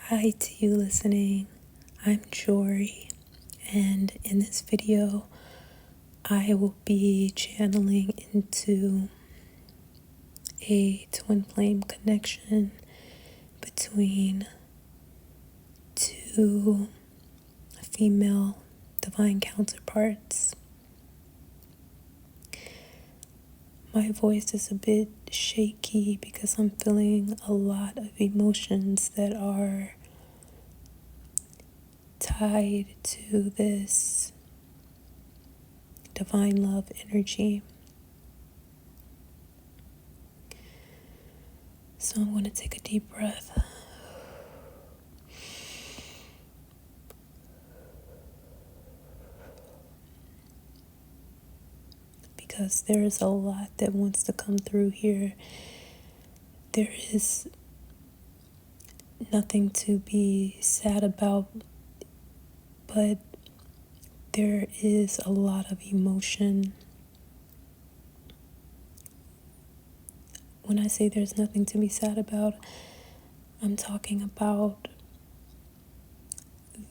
Hi to you listening. I'm Jory, and in this video, I will be channeling into a twin flame connection between two female divine counterparts. My voice is a bit shaky because I'm feeling a lot of emotions that are tied to this divine love energy. So I'm going to take a deep breath. Because there is a lot that wants to come through here. There is nothing to be sad about, but there is a lot of emotion. When I say there's nothing to be sad about, I'm talking about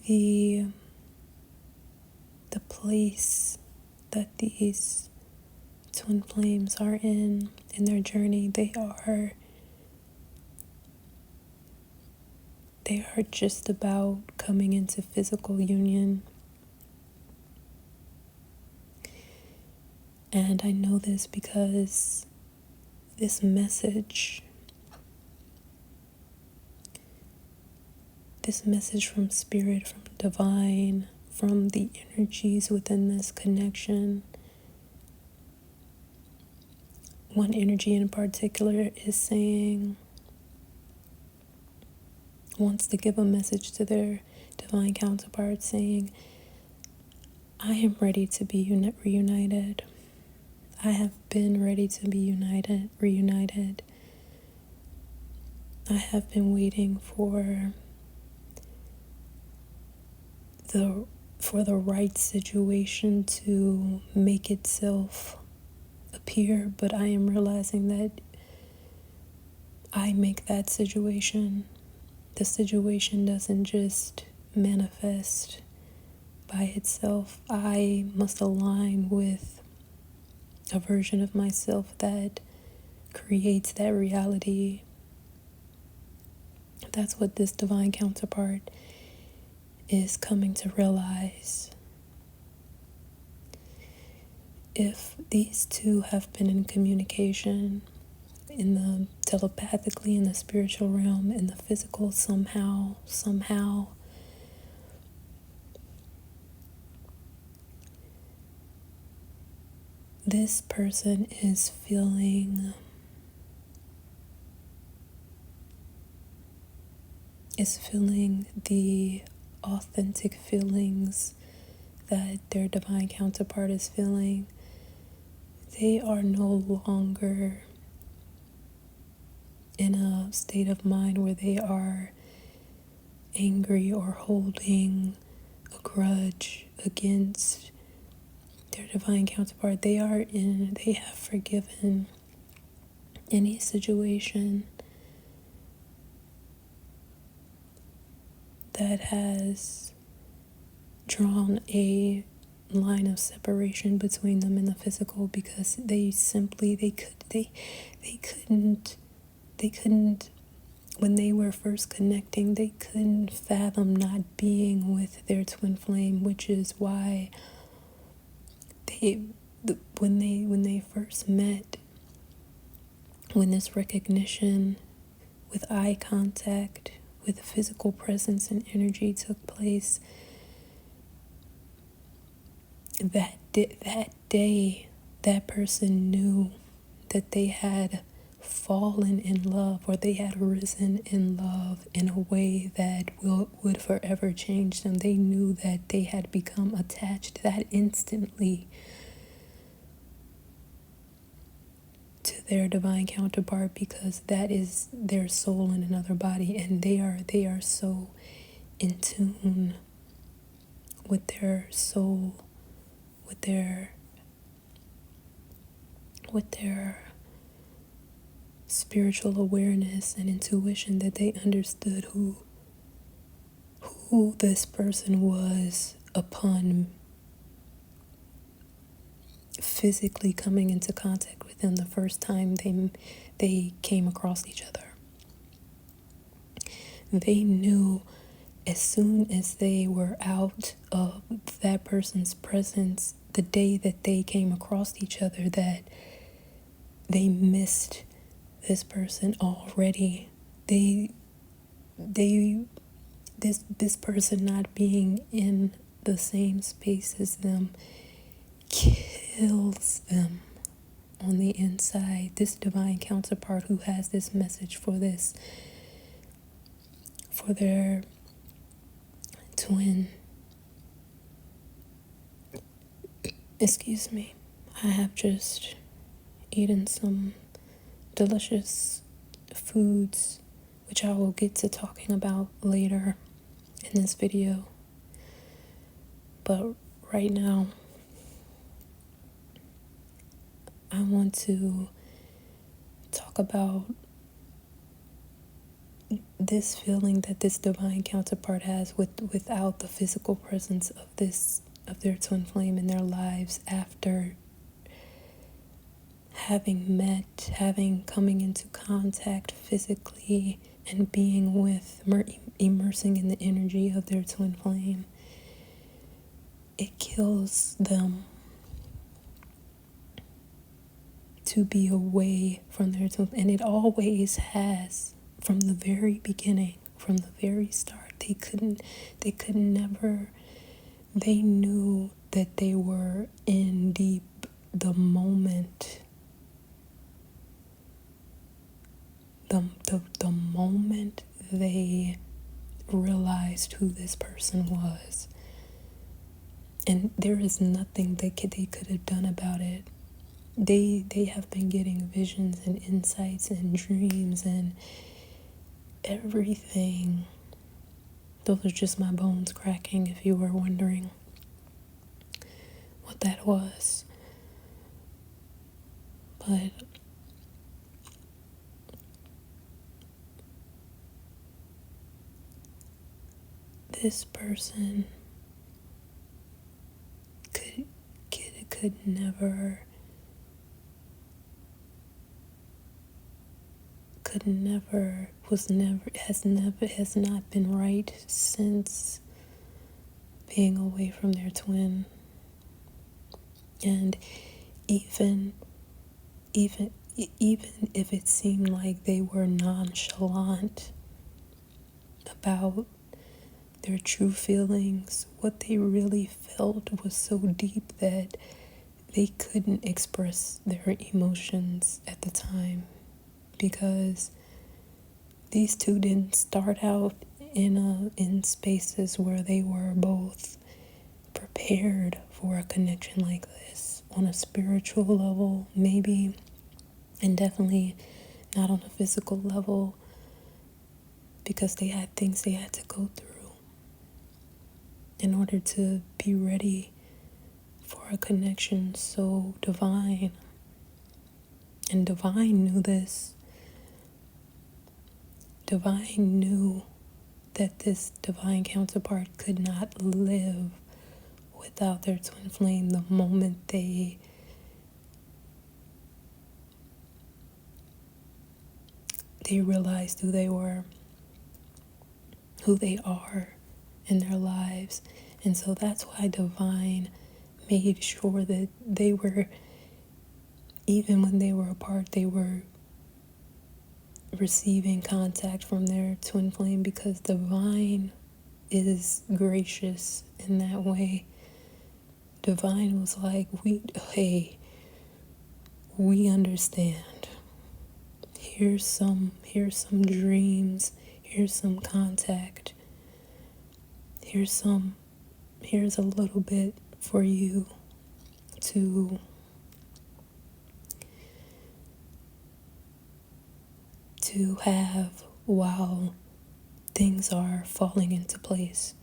the place that these twin flames are in their journey. They are just about coming into physical union. And I know this because this message from spirit, from divine, from the energies within this connection. One energy in particular is saying, wants to give a message to their divine counterpart saying, I am ready to be reunited. I have been ready to be reunited. I have been waiting for the right situation to make itself appear, but I am realizing that I make that situation. The situation doesn't just manifest by itself. I must align with a version of myself that creates that reality. That's what this divine counterpart is coming to realize. If these two have been in communication, in the telepathically, in the spiritual realm, in the physical, somehow, this person is feeling the authentic feelings that their divine counterpart is feeling. They are no longer in a state of mind where they are angry or holding a grudge against their divine counterpart. They have forgiven any situation that has drawn a line of separation between them in the physical, because they couldn't when they were first connecting, they couldn't fathom not being with their twin flame, which is why when they first met, when this recognition with eye contact, with physical presence and energy took place, that day, that person knew that they had fallen in love, or they had risen in love in a way that would forever change them. They knew that they had become attached that instantly to their divine counterpart, because that is their soul in another body, and they are so in tune with their soul, with their spiritual awareness and intuition, that they understood who who this person was upon physically coming into contact with them the first time they came across each other. They knew as soon as they were out of that person's presence, the day that they came across each other, that they missed this person already. This person not being in the same space as them kills them on the inside. This divine counterpart who has this message for their twin. Excuse me. I have just eaten some delicious foods, which I will get to talking about later in this video. But right now, I want to talk about this feeling that this divine counterpart has without the physical presence of their twin flame in their lives, after having met, coming into contact physically, and being with, immersing in the energy of their twin flame. It kills them to be away from their twin, and it always has. From the very beginning, from the very start, they could never, they knew that they were in deep the moment. The moment they realized who this person was. And there is nothing they could have done about it. They have been getting visions and insights and dreams and everything. Those are just my bones cracking, if you were wondering what that was. But this person has not been right since being away from their twin. And even if it seemed like they were nonchalant about their true feelings, what they really felt was so deep that they couldn't express their emotions at the time, because these two didn't start out in spaces where they were both prepared for a connection like this on a spiritual level, maybe, and definitely not on a physical level, because they had things they had to go through in order to be ready for a connection so divine. And Divine knew this. Divine knew that this divine counterpart could not live without their twin flame the moment they realized who they are in their lives. And so that's why Divine made sure that they were, even when they were apart, they were receiving contact from their twin flame, because Divine is gracious in that way. Divine was like, we understand. Here's some dreams, here's some contact, here's a little bit for you to have while things are falling into place,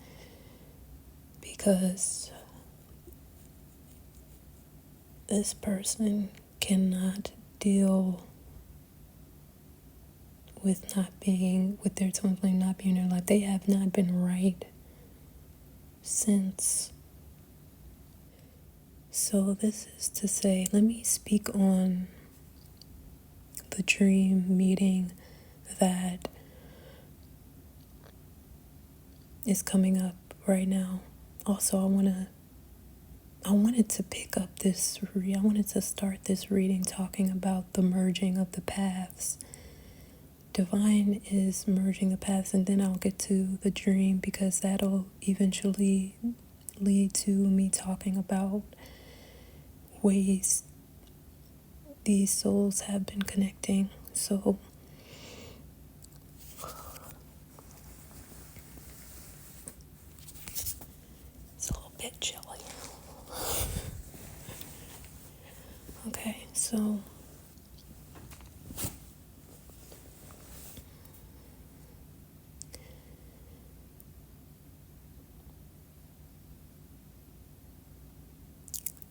because this person cannot deal with their twin flame not being in their life. They have not been right sense. So this is to say, let me speak on the dream meeting that is coming up right now. Also, I wanted to pick up I wanted to start this reading talking about the merging of the paths. Divine is merging the paths, and then I'll get to the dream because that'll eventually lead to me talking about ways these souls have been connecting. So it's a little bit chilly. Okay, so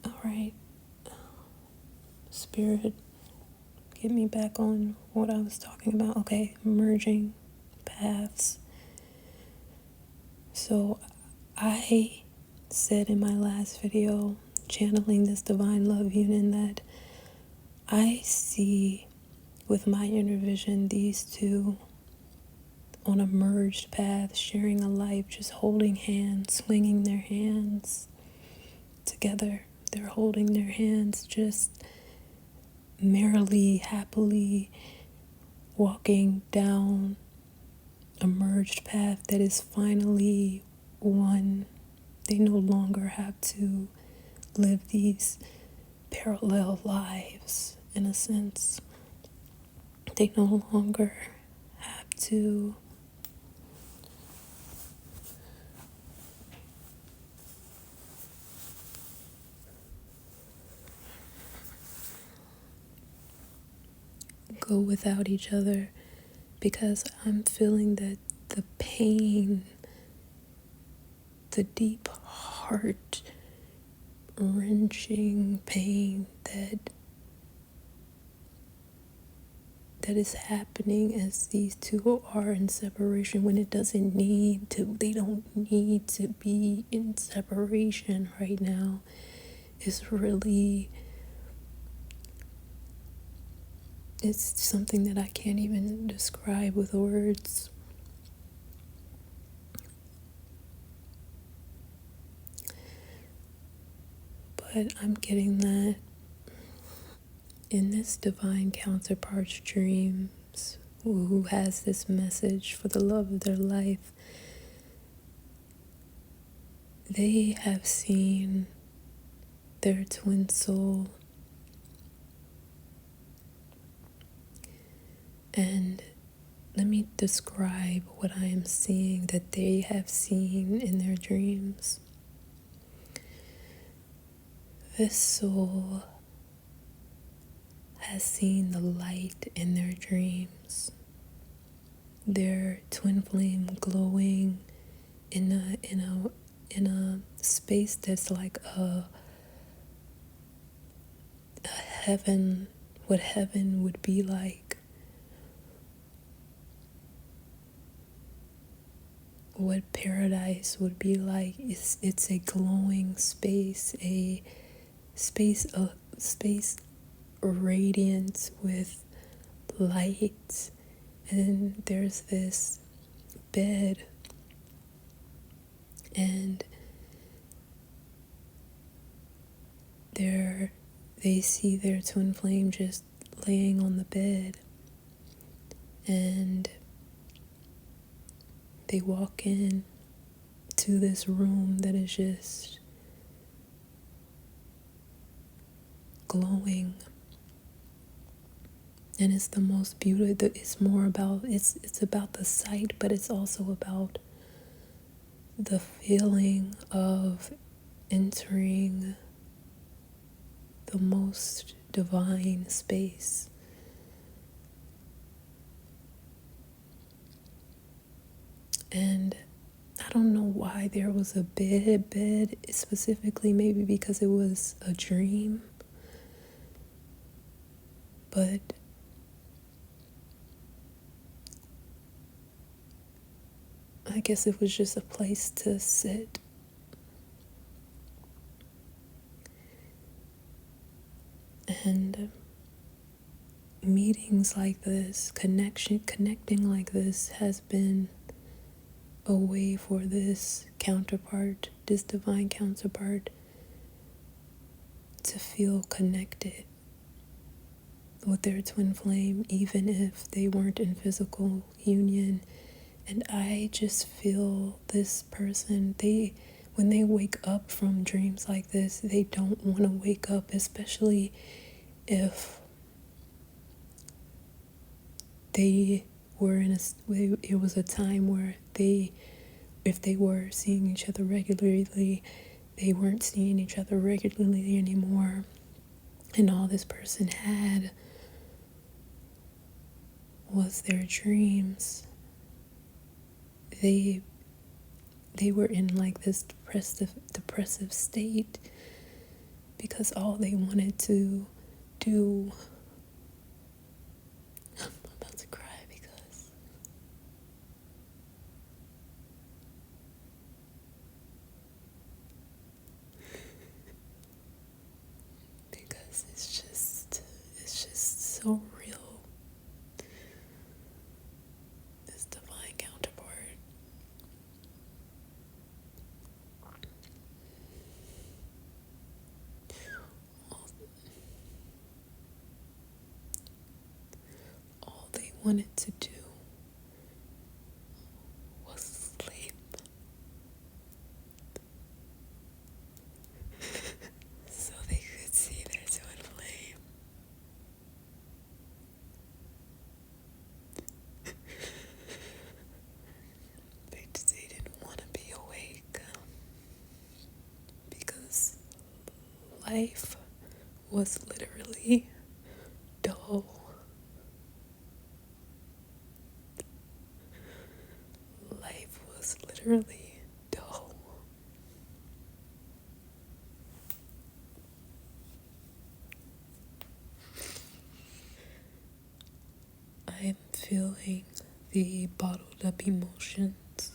all right, Spirit, get me back on what I was talking about. Okay, merging paths. So I said in my last video, channeling this divine love union, that I see with my inner vision these two on a merged path, sharing a life, just holding hands, swinging their hands together. They're holding their hands just merrily, happily walking down a merged path that is finally one. They no longer have to live these parallel lives, in a sense. They no longer have to go without each other, because I'm feeling that the pain, the deep heart wrenching pain that is happening as these two are in separation, when they don't need to be in separation right now, is really, it's something that I can't even describe with words. But I'm getting that in this divine counterpart's dreams, who has this message for the love of their life, they have seen their twin soul. And let me describe what I am seeing that they have seen in their dreams. This soul has seen the light in their dreams, their twin flame glowing in a space that's like a heaven, what heaven would be like, what paradise would be like. It's a glowing space, a space radiant with light, and there's this bed, and they see their twin flame just laying on the bed, and they walk in to this room that is just glowing, and it's the most beautiful. It's more about it's about the sight, but it's also about the feeling of entering the most divine space. And I don't know why there was a bed specifically, maybe because it was a dream, but I guess it was just a place to sit And meetings like this, connecting like this has been a way for this counterpart, this divine counterpart, to feel connected with their twin flame, even if they weren't in physical union. And I just feel this person, when they wake up from dreams like this, they don't want to wake up, especially if they were it was a time where if they were seeing each other regularly, they weren't seeing each other regularly anymore. And all this person had was their dreams. They were in like this depressive state because all they wanted to do. I'm about to cry because it's just so real. This divine counterpart. All they wanted to do was sleep. So they could see their twin flame. They didn't want to be awake because life was literally dull. Life was literally dull. I'm feeling the bottled up emotions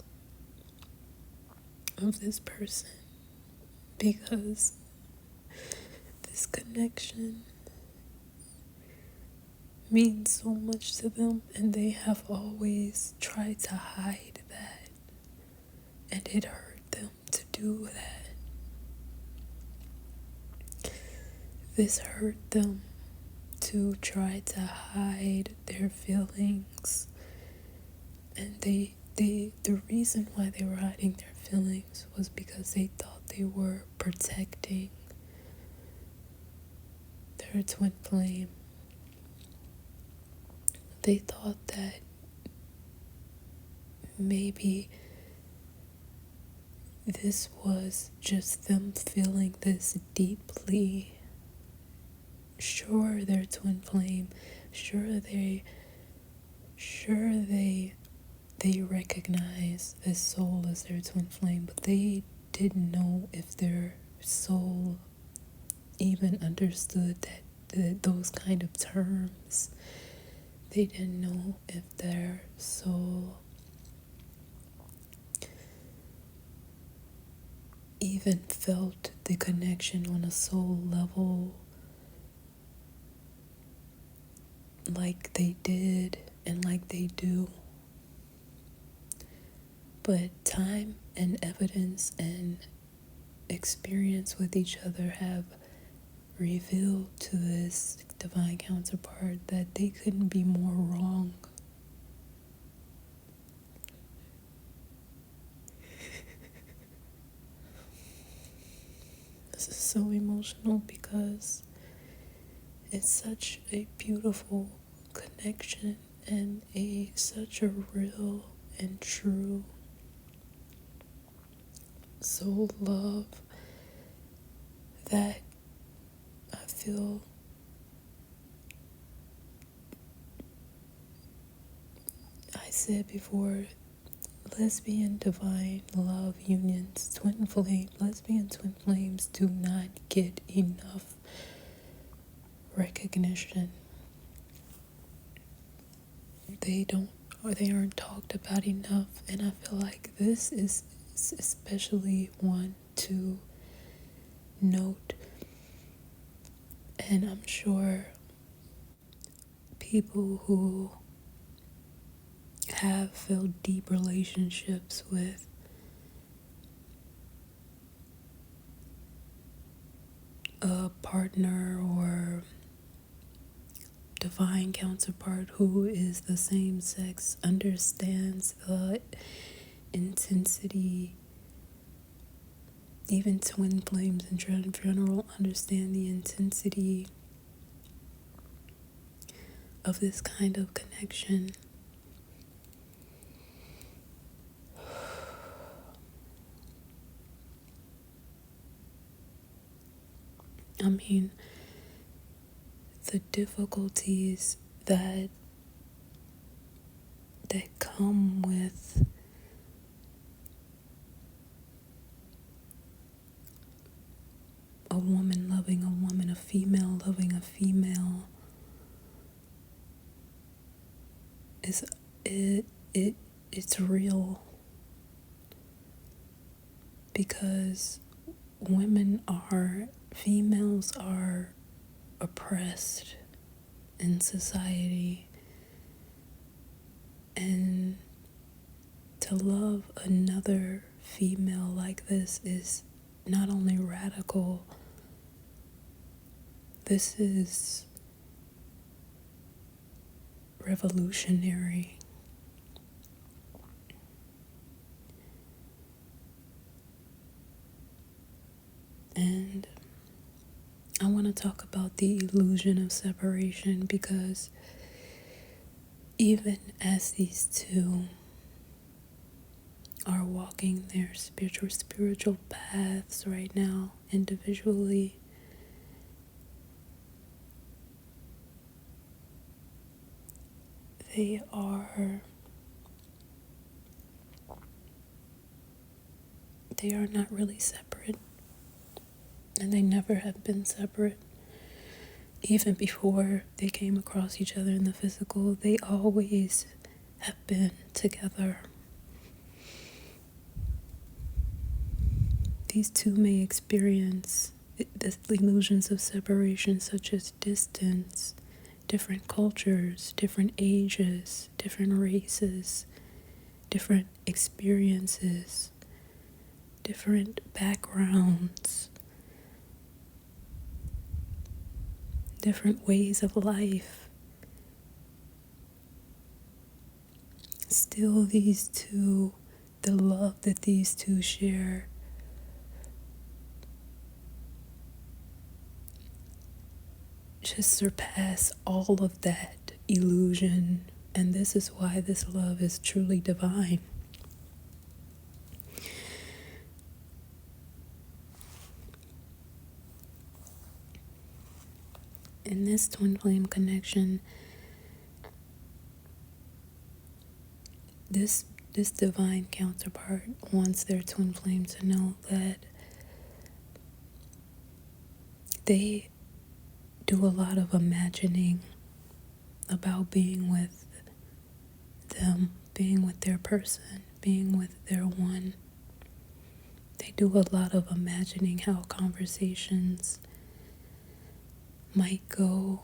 of this person because this connection means so much to them, and they have always tried to hide that, and it hurt them to do that. This hurt them to try to hide their feelings, and the reason why they were hiding their feelings was because they thought they were protecting their twin flame. They thought that maybe this was just them feeling this deeply. Sure, their twin flame, sure they recognize this soul as their twin flame, but they didn't know if their soul even understood that those kind of terms. They didn't know if their soul even felt the connection on a soul level like they did and like they do. But time and evidence and experience with each other have revealed to this divine counterpart that they couldn't be more wrong. This is so emotional because it's such a beautiful connection and such a real and true soul love that I feel I said before, lesbian divine love unions, lesbian twin flames do not get enough recognition. They aren't talked about enough, and I feel like this is especially one to note And I'm sure people who have felt deep relationships with a partner or divine counterpart who is the same sex understands the intensity. Even twin flames in general understand the intensity of this kind of connection. I mean, the difficulties that come with a woman loving a woman, a female loving a female, is it's real, because females are oppressed in society, and to love another female like this is not only radical, this is revolutionary. And I want to talk about the illusion of separation, because even as these two are walking their spiritual paths right now individually, they are not really separate, and they never have been separate. Even before they came across each other in the physical, they always have been together. These two may experience the illusions of separation, such as distance, different cultures, different ages, different races, different experiences, different backgrounds, different ways of life. Still, the love that these two share just surpass all of that illusion. And this is why this love is truly divine. In this twin flame connection, this divine counterpart wants their twin flame to know that they do a lot of imagining about being with them, being with their person, being with their one. They do a lot of imagining how conversations might go.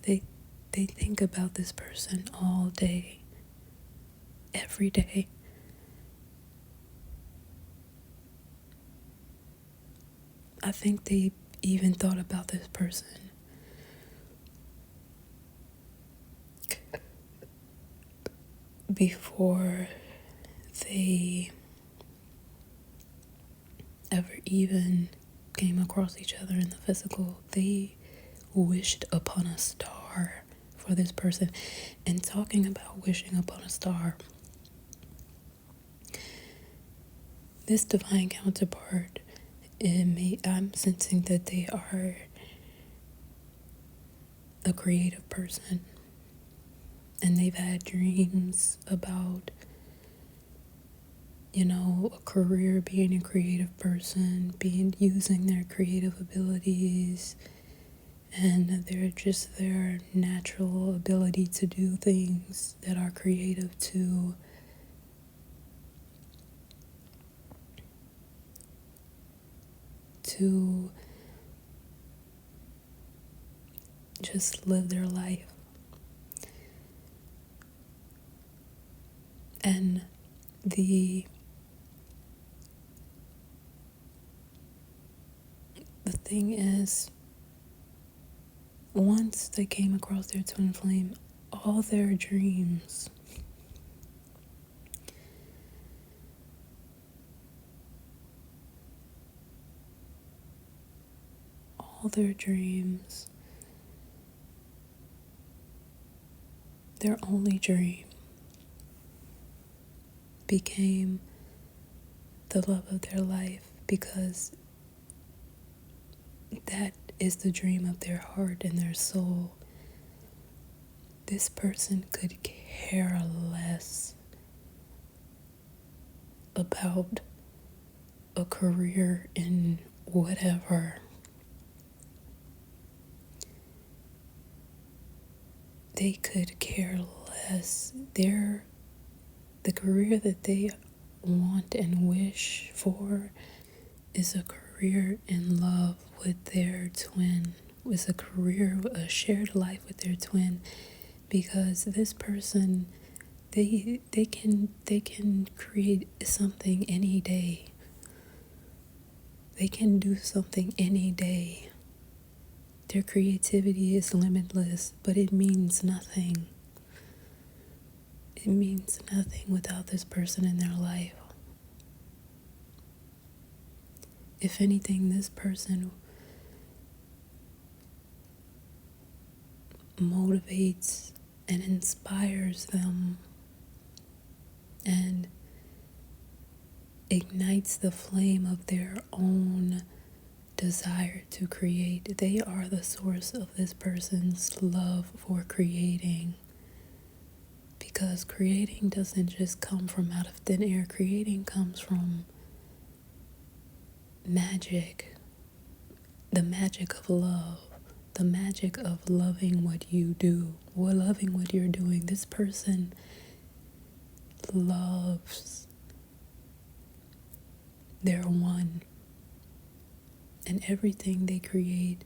They think about this person all day, every day. I think they even thought about this person before they ever even came across each other in the physical. They wished upon a star for this person. And talking about wishing upon a star, this divine counterpart, I'm sensing that they are a creative person, and they've had dreams about, a career, being a creative person, using their creative abilities, and their natural ability to do things that are creative to just live their life. And the thing is, once they came across their twin flame, all their dreams, their only dream became the love of their life, because that is the dream of their heart and their soul. This person could care less about a career in whatever. They could care less. The career that they want and wish for is a career in love with their twin. Is a shared life with their twin, because this person, they can create something any day. They can do something any day. Their creativity is limitless, but it means nothing. It means nothing without this person in their life. If anything, this person motivates and inspires them and ignites the flame of their own desire to create. They are the source of this person's love for creating. Because creating doesn't just come from out of thin air. Creating comes from magic. The magic of love. The magic of loving what you do. Or loving what you're doing. This person loves their one. And everything they create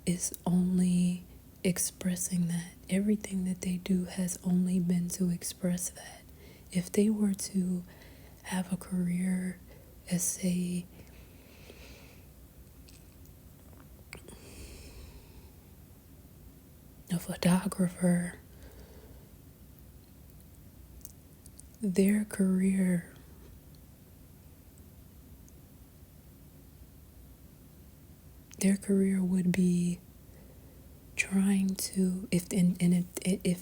is only expressing that. Everything that they do has only been to express that. If they were to have a career as, say, a photographer, their career would be trying to, if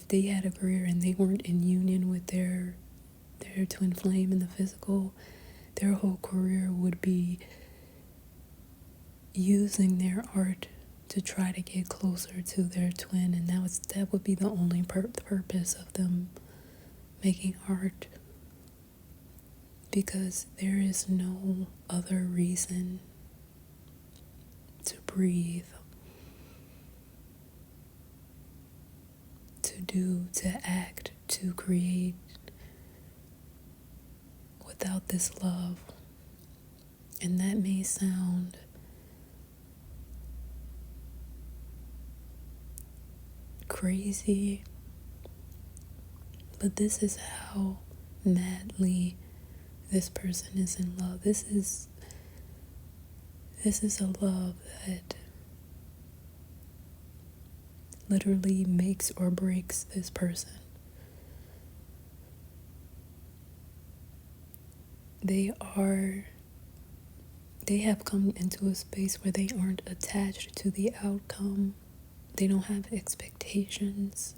they had a career and they weren't in union with their twin flame in the physical, their whole career would be using their art to try to get closer to their twin, and that would be the only purpose of them making art, because there is no other reason to breathe, to do, to act, to create without this love. And that may sound crazy, but this is how madly this person is in love. This is a love that literally makes or breaks this person. They have come into a space where they aren't attached to the outcome. They don't have expectations.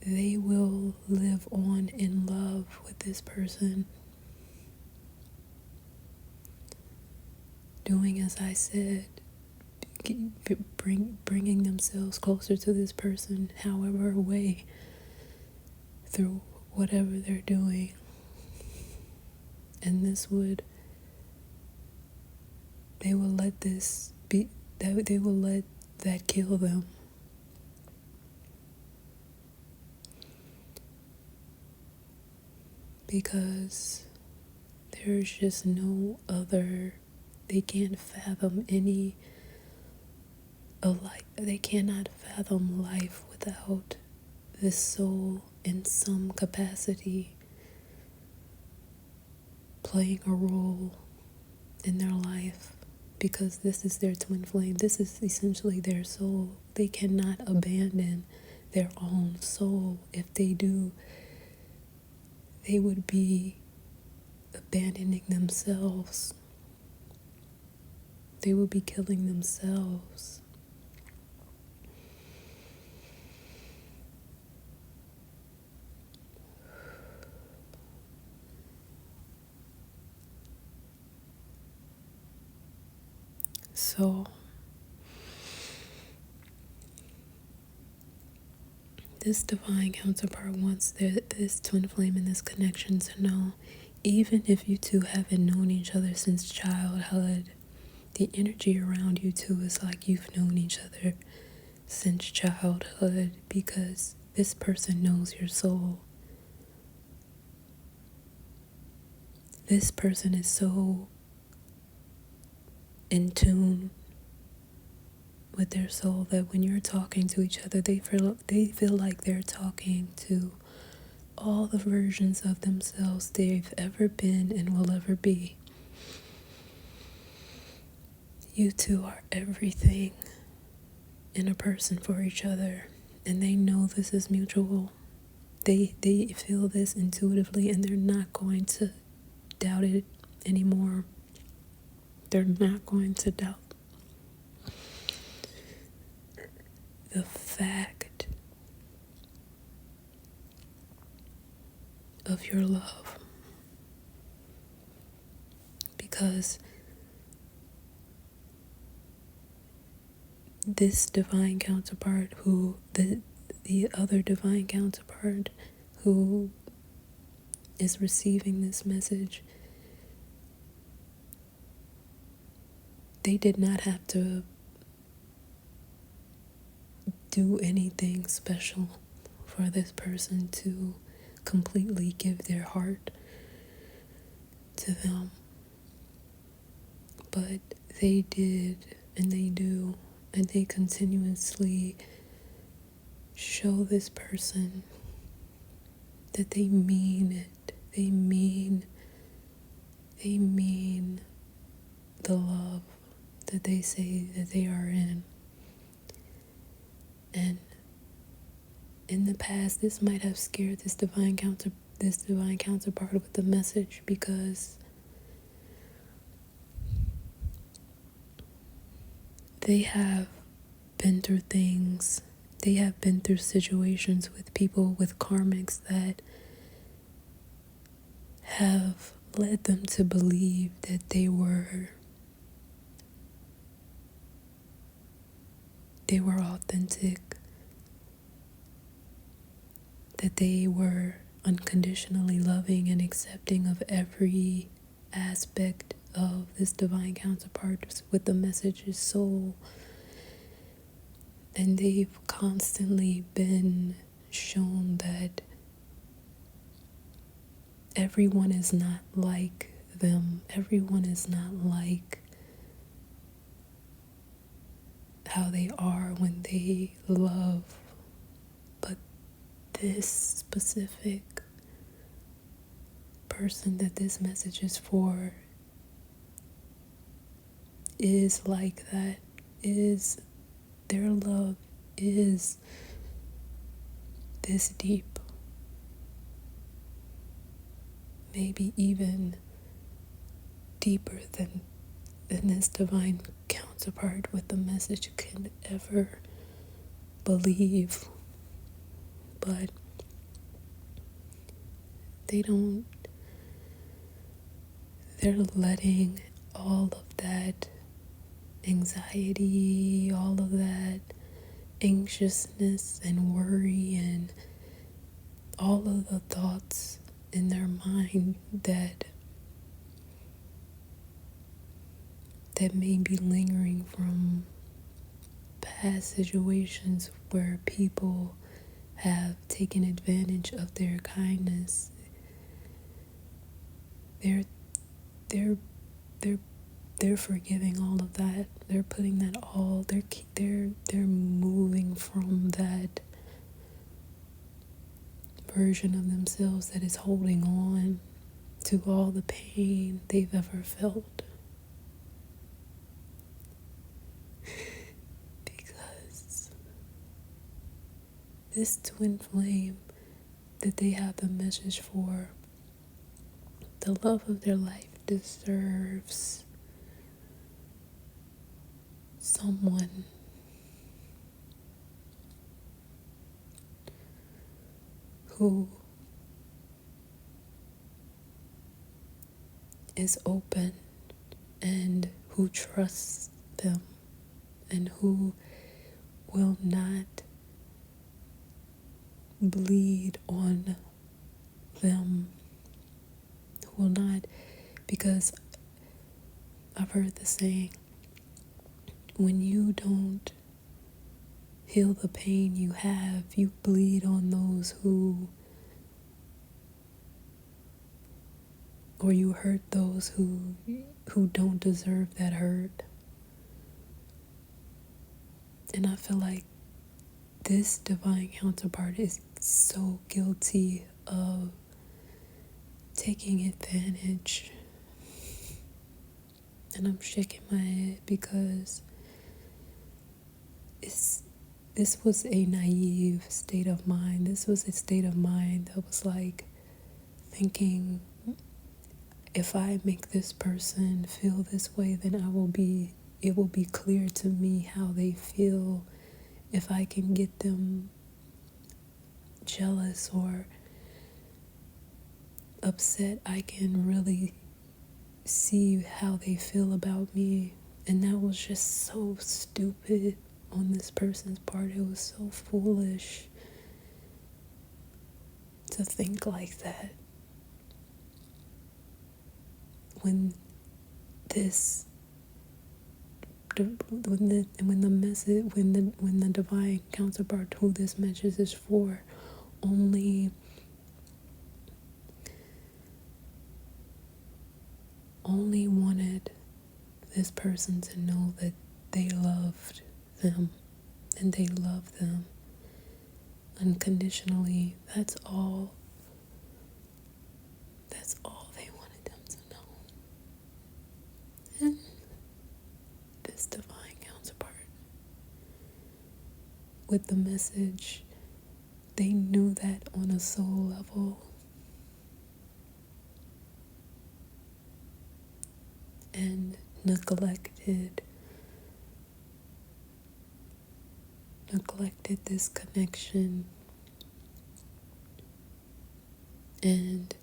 They will live on in love with this person, doing as I said, bringing themselves closer to this person, however way, through whatever they're doing. And they will let that kill them. Because there's just no other, they can't fathom any of life. They cannot fathom life without this soul in some capacity playing a role in their life, because this is their twin flame. This is essentially their soul. They cannot abandon their own soul. If they do, they would be abandoning themselves. They would be killing themselves. So, this divine counterpart wants this twin flame and this connection to know, even if you two haven't known each other since childhood, the energy around you two is like you've known each other since childhood, because this person knows your soul. This person is so in tune with their soul that when you're talking to each other, they feel like they're talking to all the versions of themselves they've ever been and will ever be. You two are everything in a person for each other, and they know this is mutual. They feel this intuitively, and they're not going to doubt it anymore. They're not going to doubt the fact of your love, because this divine counterpart, who the other divine counterpart who is receiving this message, they did not have to do anything special for this person to completely give their heart to them. But they did, and they do, and they continuously show this person that they mean it. They mean the love that they say that they are in. And in the past, this might have scared this divine counterpart with the message, because they have been through things. They have been through situations with people, with karmics, that have led them to believe that they were authentic, that they were unconditionally loving and accepting of every aspect of this divine counterpart with the message's soul. And they've constantly been shown that everyone is not like them. Everyone is not like how they are when they love. But this specific person that this message is for is like that. Their love is this deep. Maybe even deeper than this divine counterpart with the message can ever believe. But they're letting all of that anxiety, all of that anxiousness and worry, and all of the thoughts in their mind that may be lingering from past situations where people have taken advantage of their kindness. They're they're forgiving all of that. They're putting that all. They're moving from that version of themselves that is holding on to all the pain they've ever felt. Because this twin flame that they have the message for, the love of their life deserves someone who is open and who trusts them and who will not bleed on them, who will not, because I've heard the saying, when you don't heal the pain you have, you bleed on those who, or you hurt those who don't deserve that hurt. And I feel like this divine counterpart is so guilty of taking advantage. And I'm shaking my head because this was a naive state of mind. This was a state of mind that was like thinking, if I make this person feel this way, then it will be clear to me how they feel. If I can get them jealous or upset, I can really see how they feel about me. And that was just so stupid on this person's part. It was so foolish to think like that. When the divine counterpart who this message is for only wanted this person to know that they loved them and they love them unconditionally. That's all they wanted them to know. And this divine counterpart with the message, they knew that on a soul level. And neglected this connection, and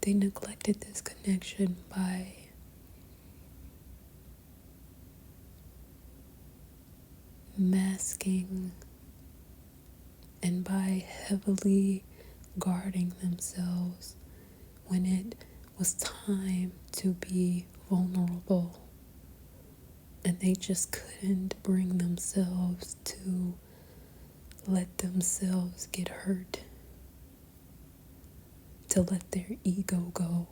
they neglected this connection by masking and by heavily guarding themselves when it was time to be vulnerable. And they just couldn't bring themselves to let themselves get hurt, to let their ego go.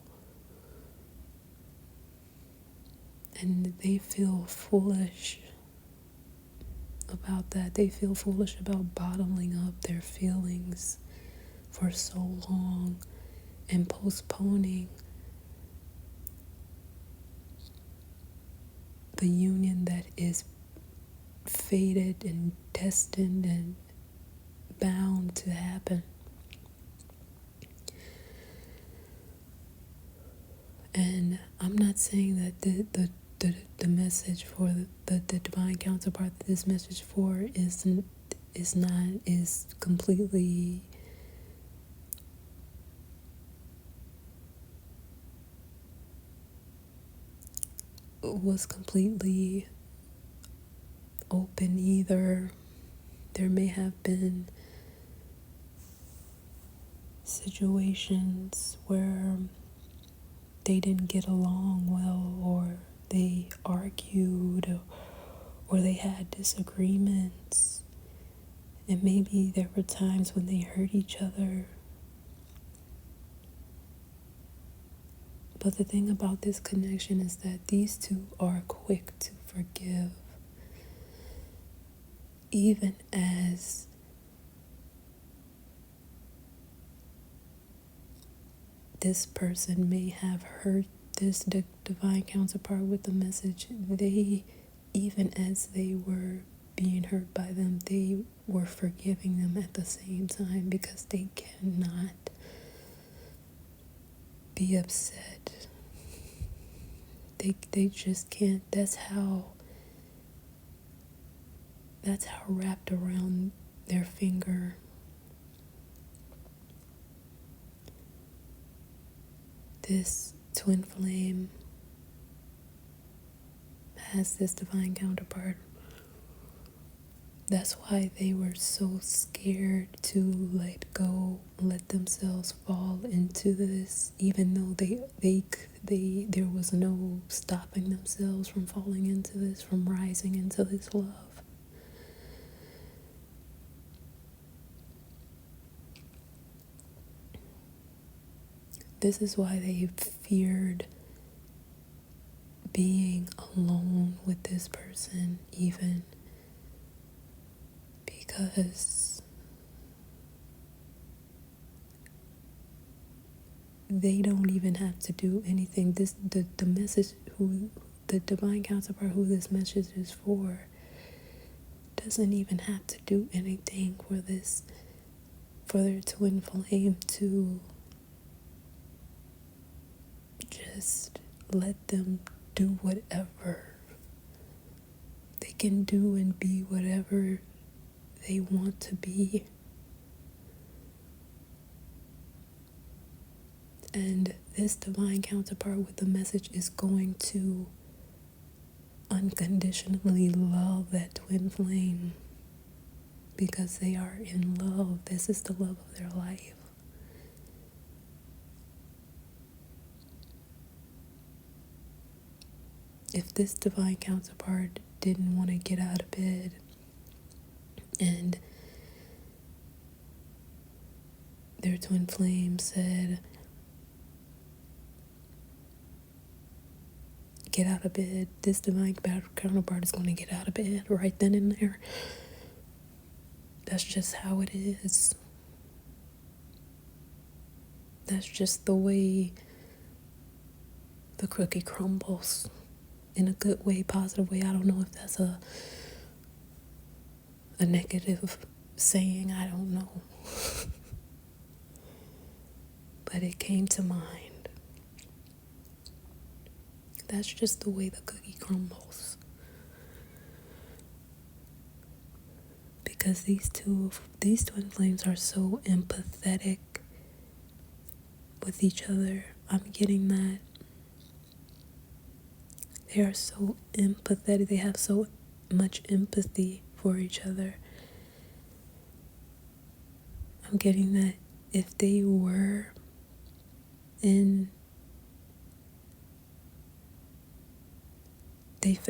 And they feel foolish about that. They feel foolish about bottling up their feelings for so long and postponing the union that is fated and destined and bound to happen. And I'm not saying that the message for the divine counterpart that this message for is completely was completely open either. There may have been situations where they didn't get along well, or they argued, or they had disagreements, and maybe there were times when they hurt each other. But the thing about this connection is that these two are quick to forgive, even as this person may have hurt this divine counterpart with the message. Even as they were being hurt by them, they were forgiving them at the same time, because they cannot be upset. They just can't. That's how wrapped around their finger this twin flame has this divine counterpart. That's why they were so scared to let go, let themselves fall into this, even though there was no stopping themselves from falling into this, from rising into this love. This is why they feared being alone with this person, even because they don't even have to do anything. The message, who the divine counterpart, who this message is for, doesn't even have to do anything for their twin flame to just let them do whatever. They can do and be whatever they want to be. And this divine counterpart with the message is going to unconditionally love that twin flame, because they are in love. This is the love of their life. If this divine counterpart didn't want to get out of bed and their twin flame said, get out of bed, this divine counterpart is going to get out of bed right then and there. That's just how it is. That's just the way the cookie crumbles. In a good way, positive way. I don't know if that's a negative saying. I don't know. But it came to mind. That's just the way the cookie crumbles. Because these twin flames are so empathetic with each other. I'm getting that. They are so empathetic. They have so much empathy for each other. I'm getting that if they were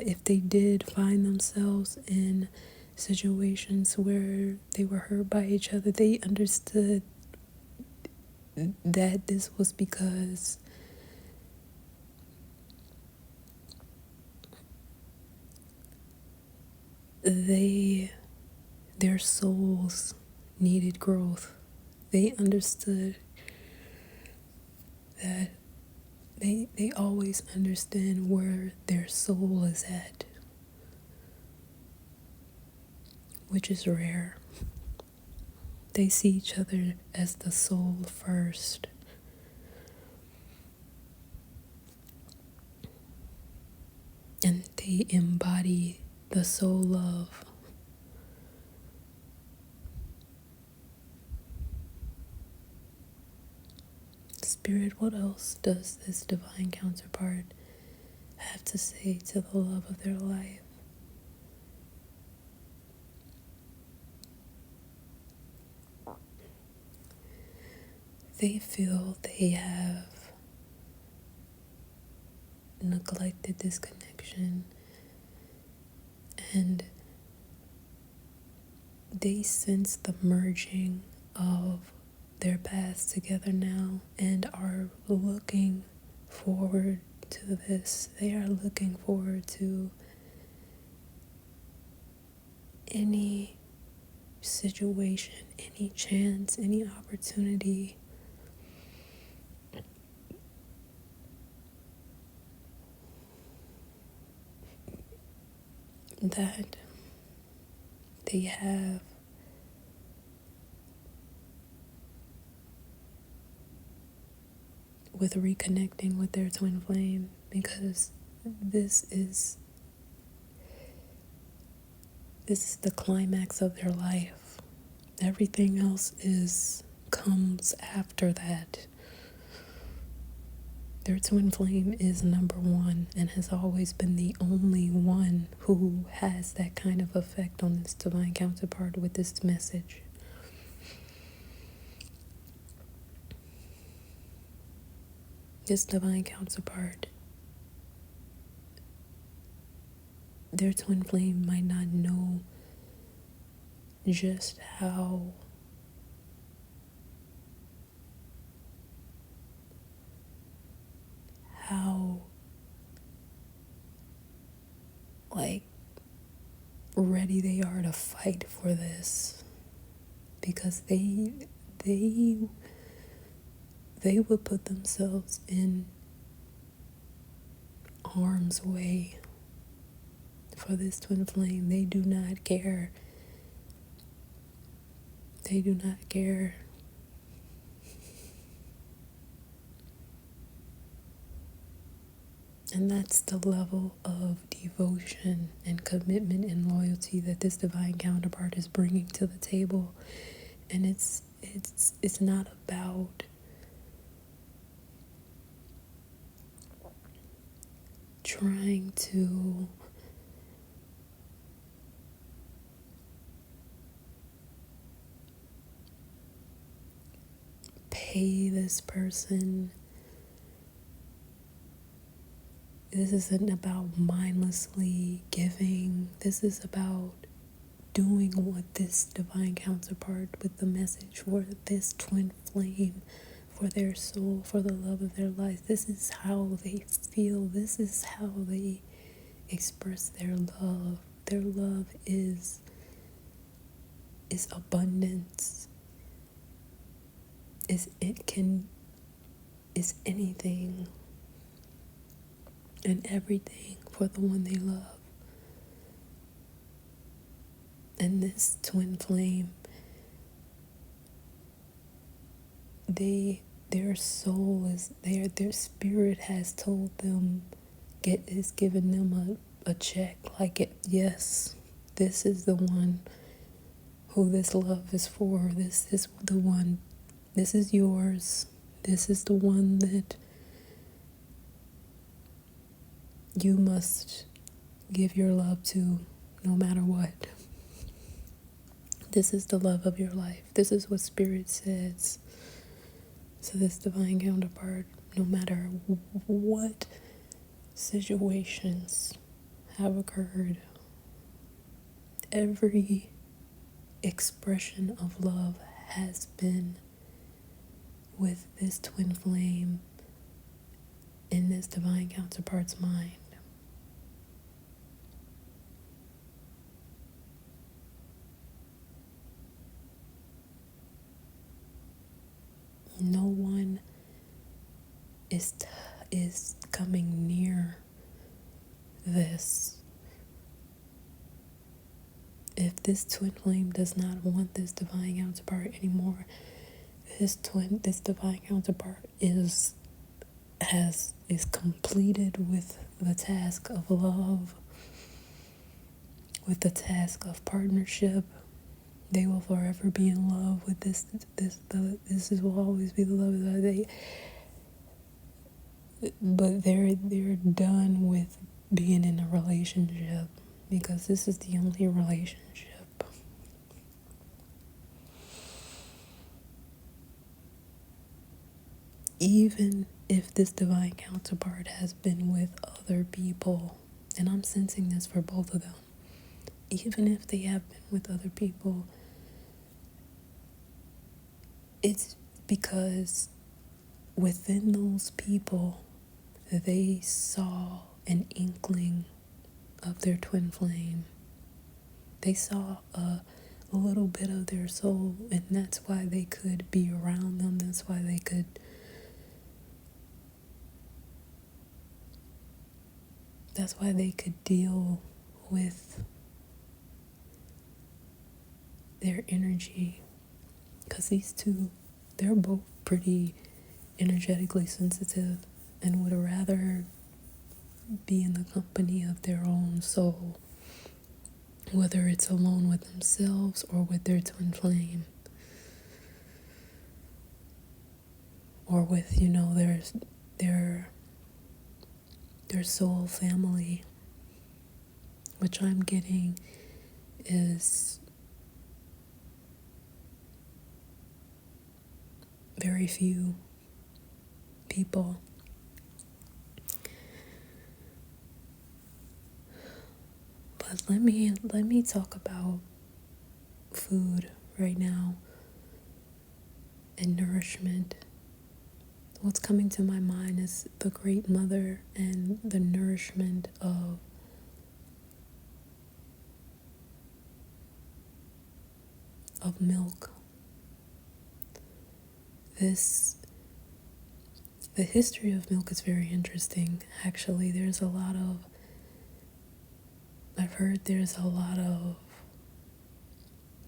if they did find themselves in situations where they were hurt by each other, they understood that this was because their souls needed growth. They understood that they always understand where their soul is at, which is rare. They see each other as the soul first. And they embody the soul love. Spirit, what else does this divine counterpart have to say to the love of their life? They feel they have neglected this connection, and they sense the merging of their paths together now and are looking forward to this. They are looking forward to any situation, any chance, any opportunity that they have with reconnecting with their twin flame, because this is the climax of their life. Everything else comes after that. Their twin flame is number one and has always been the only one who has that kind of effect on this divine counterpart with this message. This divine counterpart, their twin flame might not know just how like ready they are to fight for this, because they would put themselves in harm's way for this twin flame. They do not care. They do not care. And that's the level of devotion and commitment and loyalty that this divine counterpart is bringing to the table. And it's not about trying to pay this person. This isn't about mindlessly giving. This is about doing what this divine counterpart with the message for this twin flame, for their soul, for the love of their life. This is how they feel. This is how they express their love. Their love is abundance. Is anything and everything for the one they love. And this twin flame, their soul their spirit has told them, is giving them a check, like yes, this is the one who this love is for. This is the one. This is yours. This is the one that you must give your love to no matter what. This is the love of your life. This is what Spirit says. So this divine counterpart, no matter what situations have occurred, every expression of love has been with this twin flame in this divine counterpart's mind. No one is coming near this. If this twin flame does not want this divine counterpart anymore, this divine counterpart is completed with the task of love, with the task of partnership. They will forever be in love with this will always be the love that they. But they're done with being in a relationship, because this is the only relationship. Even if this divine counterpart has been with other people, and I'm sensing this for both of them, even if they have been with other people, it's because within those people they saw an inkling of their twin flame. They saw a little bit of their soul, and that's why they could be around them. That's why they could deal with their energy, because these two, they're both pretty energetically sensitive and would rather be in the company of their own soul, whether it's alone with themselves or with their twin flame, or with, their soul family, which I'm getting is very few people. But let me talk about food right now and nourishment. What's coming to my mind is the Great Mother and the nourishment of milk. The history of milk is very interesting. Actually, I've heard there's a lot of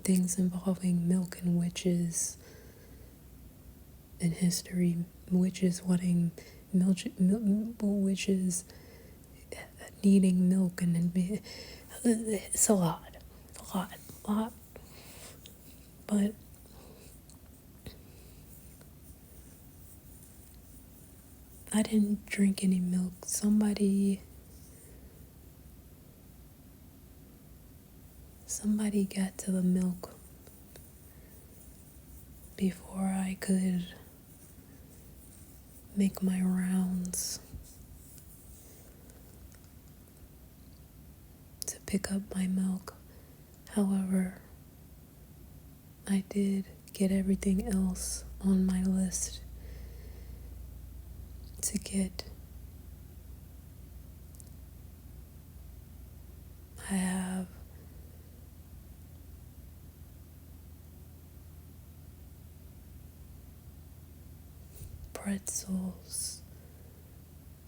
things involving milk and witches in history. Witches wanting witches needing milk, and then it's a lot. But I didn't drink any milk. Somebody got to the milk before I could make my rounds to pick up my milk. However, I did get everything else on my list to get. I have pretzels,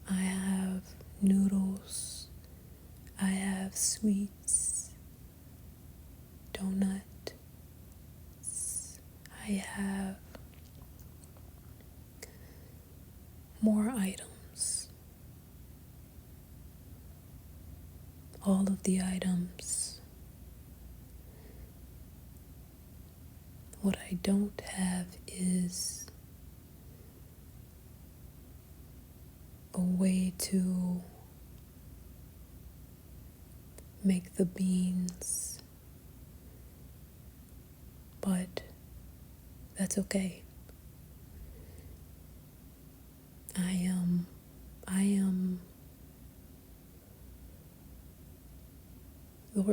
I have noodles, I have sweets, donuts, I have more items. All of the items. What I don't have is a way to make the beans, but that's okay.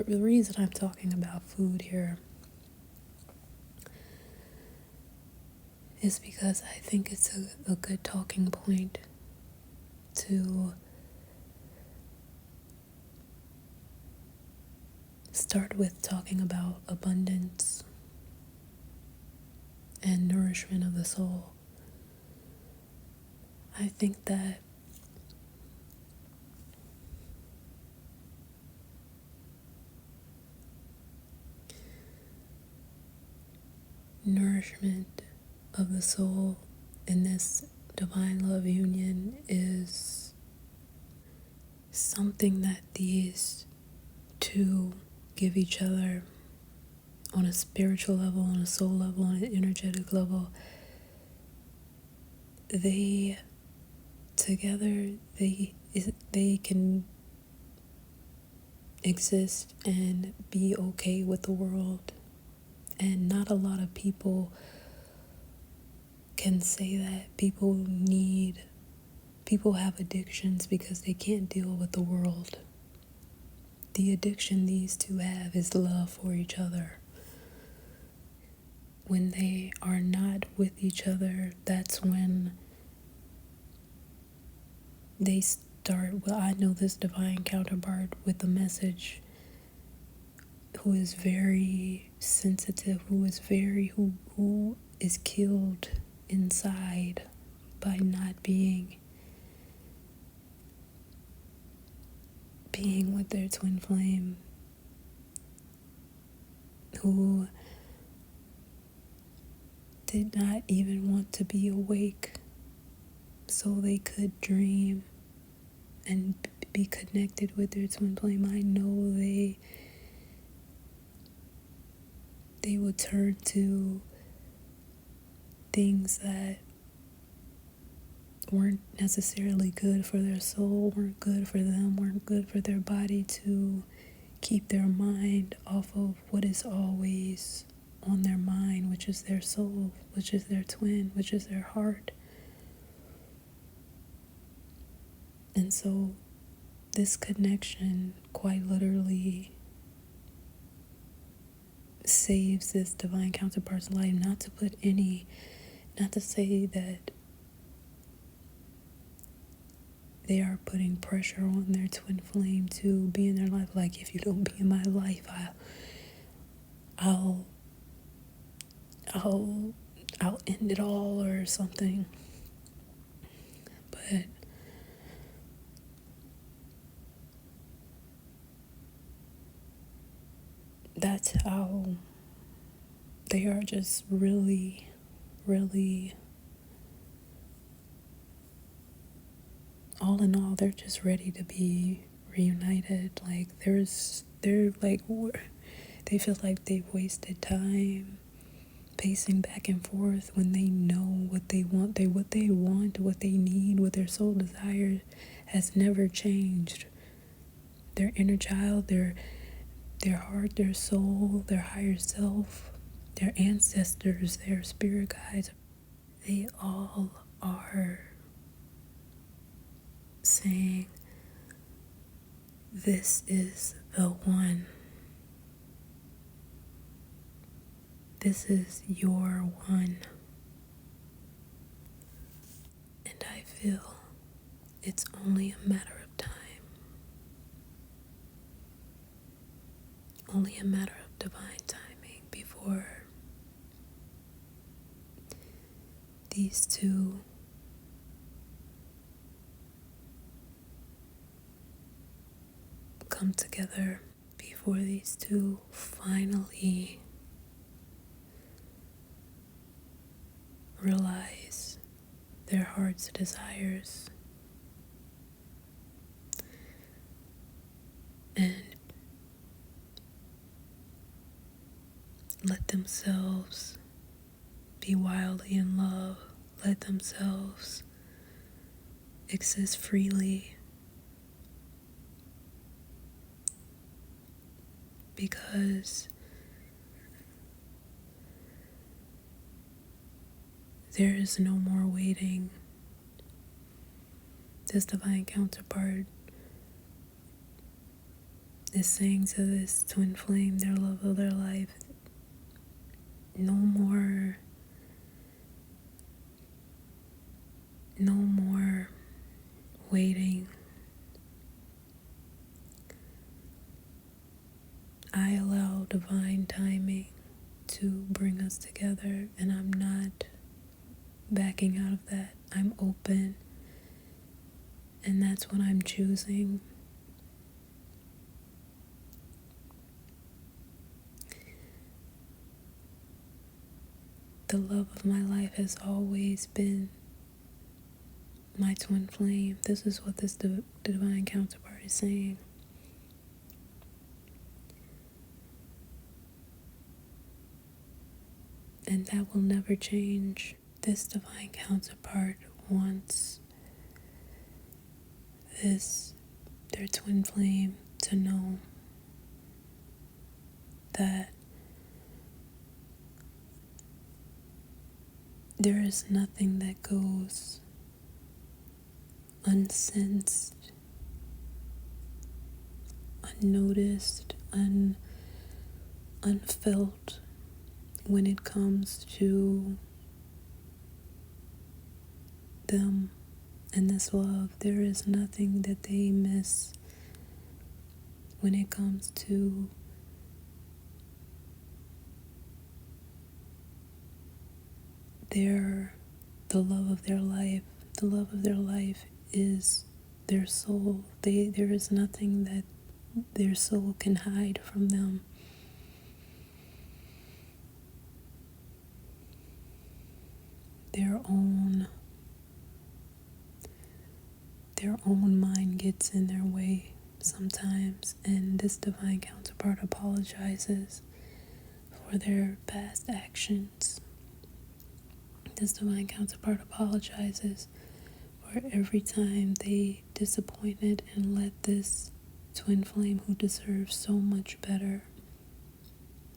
The reason I'm talking about food here is because I think it's a good talking point to start with, talking about abundance and nourishment of the soul. I think that nourishment of the soul in this divine love union is something that these two give each other on a spiritual level, on a soul level, on an energetic level. They together, they can exist and be okay with the world. And not a lot of people can say that. People have addictions because they can't deal with the world. The addiction these two have is love for each other. When they are not with each other, that's when they start, well, I know this divine counterpart with a message who is very sensitive, who is killed inside by not being with their twin flame, who did not even want to be awake so they could dream and be connected with their twin flame. I know they would turn to things that weren't necessarily good for their soul, weren't good for them, weren't good for their body, to keep their mind off of what is always on their mind, which is their soul, which is their twin, which is their heart. And so this connection quite literally saves this divine counterpart's life. Not to say that they are putting pressure on their twin flame to be in their life. Like, if you don't be in my life, I'll end it all or something. But that's how they are, just really, really, all in all, they're just ready to be reunited. Like, they feel like they've wasted time pacing back and forth when they know what they want, what they need, what their soul desires has never changed. Their inner child, their heart, their soul, their higher self, their ancestors, their spirit guides, they all are saying, this is the one. This is your one. And I feel it's only a matter of time. Only a matter of divine timing before these two come together, before these two finally realize their heart's desires and let themselves be wildly in love, let themselves exist freely, because there is no more waiting. This divine counterpart is saying to this twin flame, their love of their life, no more waiting. I allow divine timing to bring us together, and I'm not backing out of that. I'm open, and that's what I'm choosing. The love of my life has always been my twin flame. This is what this divine counterpart is saying. And that will never change. This divine counterpart wants their twin flame to know that there is nothing that goes unsensed, unnoticed, unfelt when it comes to them and this love. There is nothing that they miss when it comes to the love of their life. The love of their life is their soul. There is nothing that their soul can hide from them. Their own mind gets in their way sometimes, and this divine counterpart apologizes for their past actions. This divine counterpart apologizes for every time they disappointed and let this twin flame, who deserves so much better,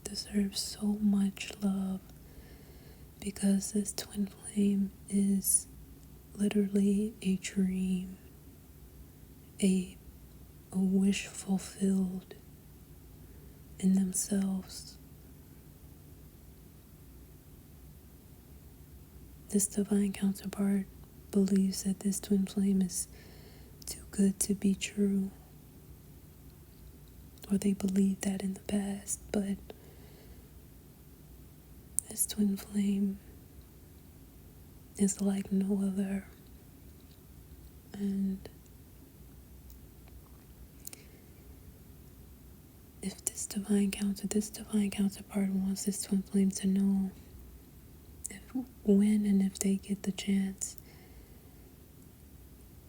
deserves so much love, because this twin flame is literally a dream, a wish fulfilled in themselves. This divine counterpart believes that this twin flame is too good to be true, or they believed that in the past, but this twin flame is like no other. And if this divine counterpart wants this twin flame to know when and if they get the chance,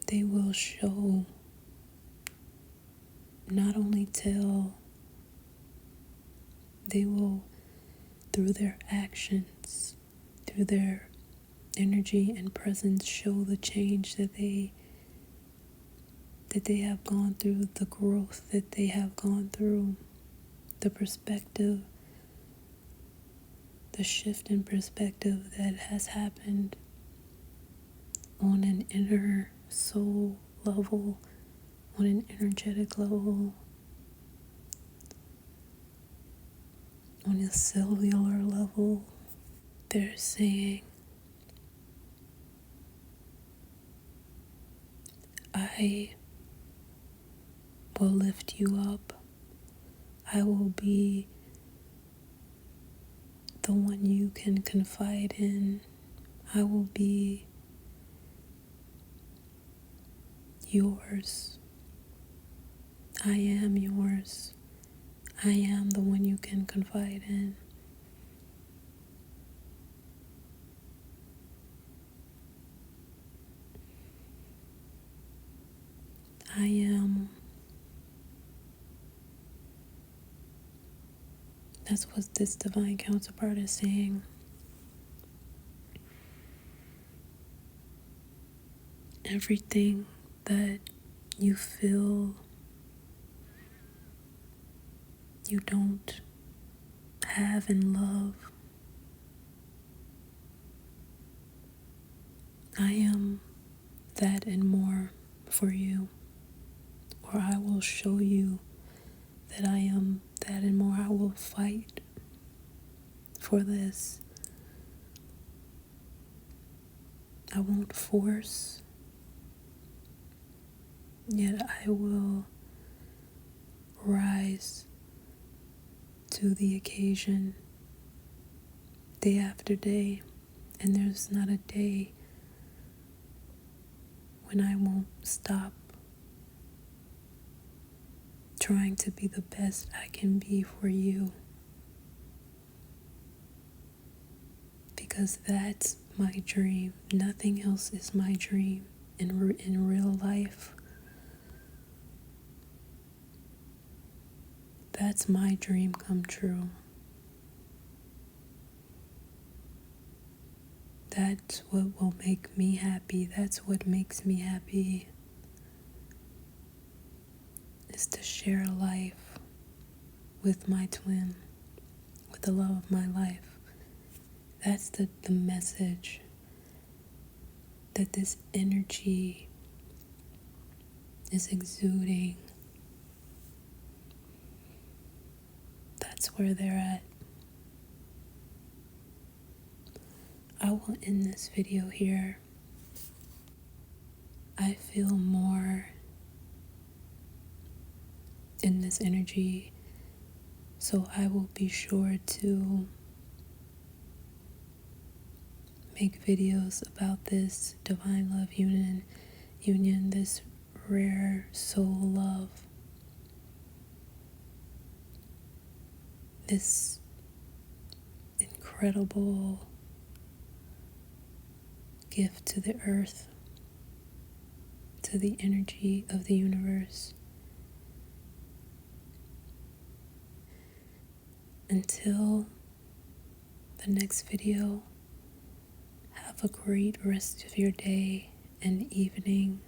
they will show, not only tell, they will, through their actions, through their energy and presence, show the change that they have gone through, the growth that they have gone through, the perspective, the shift in perspective that has happened on an inner soul level, on an energetic level, on a cellular level. They're saying, I will lift you up. I will be the one you can confide in. I will be yours. I am yours. I am the one you can confide in. I am. That's what this divine counterpart is saying. Everything that you feel you don't have in love, I am that and more for you. Or I will show you that I am that and more. I will fight for this. I won't force, yet I will rise to the occasion day after day, and there's not a day when I won't stop trying to be the best I can be for you, because that's my dream. Nothing else is my dream in real life. That's my dream come true. That's what will make me happy. That's what makes me happy, is to share a life with my twin, with the love of my life. That's the message that this energy is exuding. That's where they're at. I will end this video here. I feel more in this energy, so I will be sure to make videos about this divine love union, this rare soul love, this incredible gift to the earth, to the energy of the universe. Until the next video, have a great rest of your day and evening.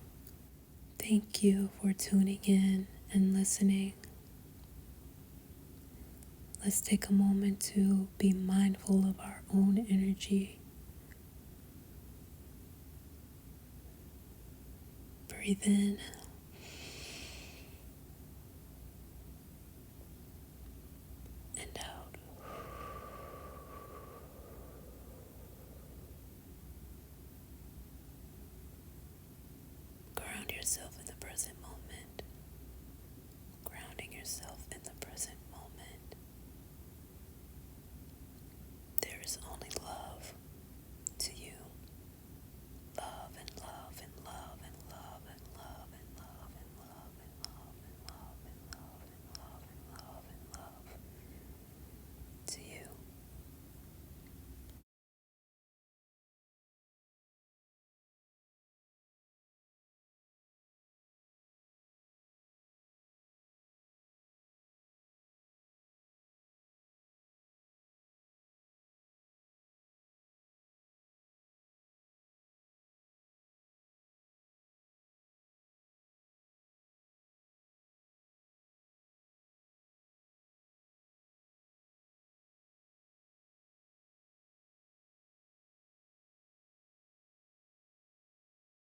Thank you for tuning in and listening. Let's take a moment to be mindful of our own energy. Breathe in.